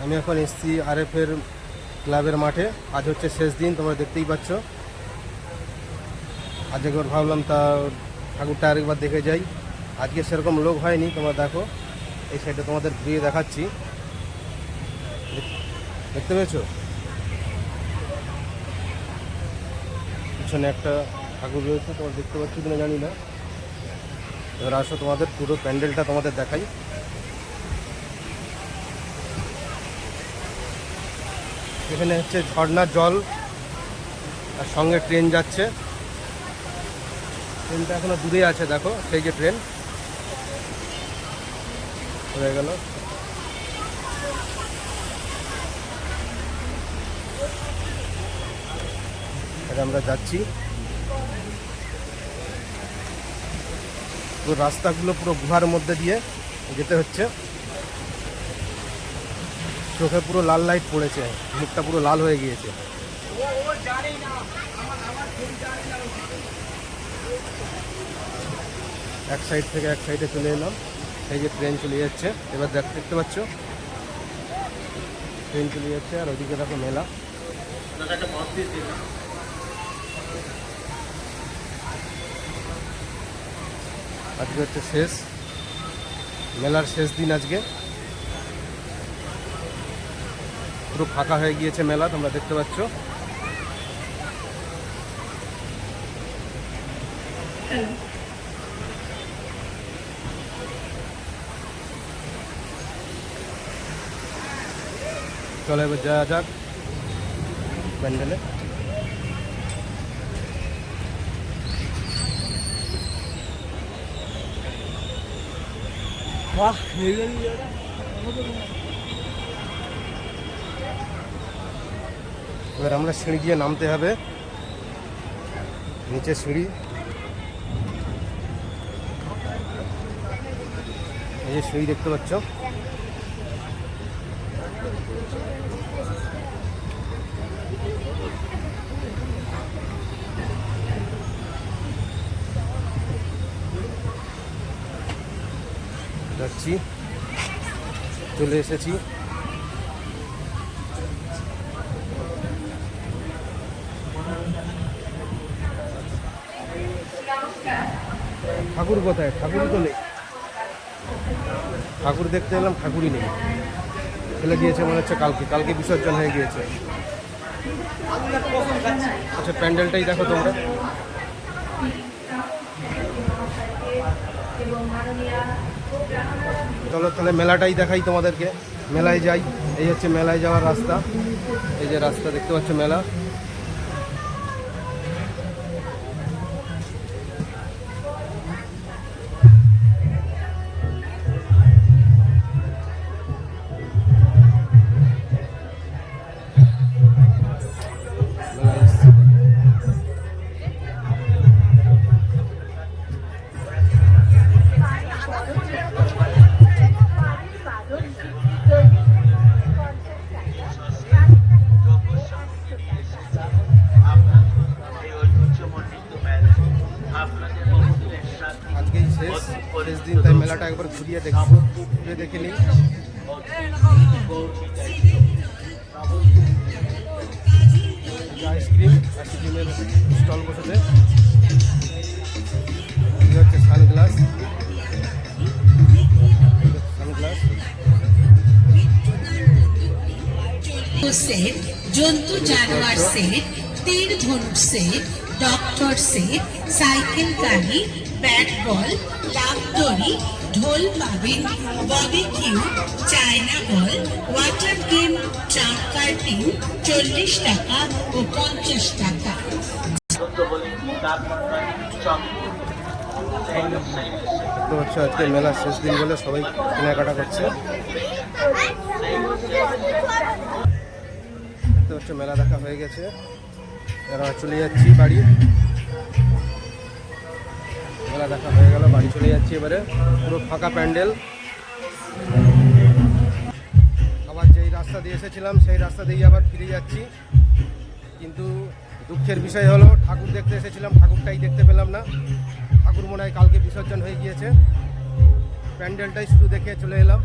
আমি এখন এসছি আরএফের ক্লাবের মাঠে। আজ হচ্ছে শেষ দিন, তোমরা দেখতেই পাচ্ছ। আজ একবার ভাবলাম তা ঠাকুরটা আরেকবার দেখে যাই। আজকে সেরকম লোক হয়নি, তোমরা দেখো এই সাইডে তোমাদের ঘুরিয়ে দেখাচ্ছি। দেখতে পেয়েছো পিছনে একটা ঠাকুর রয়েছে, তোমরা দেখতে পাচ্ছ কিনা জানি না। এবার আসো তোমাদের পুরো প্যান্ডেলটা তোমাদের দেখাই। এখানে হচ্ছে ঝর্ণার জল আর সঙ্গে ট্রেন যাচ্ছে। ট্রেনটা এখনো দূরে আছে, দেখো সেই যে ট্রেন হয়ে গেল। আমরা যাচ্ছি, পুরো রাস্তাগুলো পুরো গুহার মধ্যে দিয়ে যেতে হচ্ছে। চোখে পুরো লাল লাইট পড়েছে, মুখটা পুরো লাল হয়ে গিয়েছে। এক সাইড থেকে এক সাইডে চলে এলাম। এই যে ট্রেন চলে যাচ্ছে, এবার দেখতে পাচ্ছ ট্রেন চলে যাচ্ছে। আর ওইদিকে দেখো মেলা। আজকে হচ্ছে শেষ মেলার শেষ দিন। আজকে পুরো ফাঁকা হয়ে গিয়েছে মেলা, তোমরা দেখতে পাচ্ছ। চলো এবার যাওয়া যাক প্যান্ডেলে। এবার আমরা সিঁড়ি দিয়ে নামতে হবে, নিচে সিঁড়ি। এই যে সিঁড়ি দেখতে পাচ্ছ। যাচ্ছি, চলে এসেছি। ঠাকুর কোথায়? ঠাকুরই তো নেই। ঠাকুর দেখতে এলাম, ঠাকুরই নেই। ফেলে দিয়েছে মনে হচ্ছে, কালকে বিসর্জন হয়ে গিয়েছে। আচ্ছা প্যান্ডেলটাই দেখো তোমরা। চলো তাহলে মেলাটাই দেখাই তোমাদেরকে। মেলায় যাই। এই হচ্ছে মেলায় যাওয়ার রাস্তা। এই যে রাস্তা দেখতে পাচ্ছ মেলা। আজকেই শেষ দিন, তাই মেলাটা একবার ঘুরিয়ে দেখে নিই। আইসক্রিম স্টল বসেছে। এই হচ্ছে সানগ্লাস। সেট, জন্তু জানোয়ার সেট, তীর ধনুক সেট, ডক্টর সেট, সাইকেল গাড়ি, ব্যাট বল, লাফদড়ি, ঢোল পাবেন, ববিকিউ, চায়না বল, ওয়াটার গেম, ট্রাক কার্টিং 40 টাকা ও 50 টাকা। আজকে মেলার শেষ দিন বলে সবাই কেনাকাটা করছে। মেলা দেখা হয়ে গেছে, এরা চলে যাচ্ছি বাড়ি। মেলা দেখা হয়ে গেল, বাড়ি চলে যাচ্ছি এবারে। পুরো ফাঁকা প্যান্ডেল। আবার যেই রাস্তা দিয়ে এসেছিলাম সেই রাস্তা দিয়েই আবার ফিরে যাচ্ছি। কিন্তু দুঃখের বিষয় হলো ঠাকুর দেখতে এসেছিলাম, ঠাকুরটাই দেখতে পেলাম না। ঠাকুর মনে হয় কালকে বিসর্জন হয়ে গিয়েছে। প্যান্ডেলটাই শুধু দেখে চলে এলাম।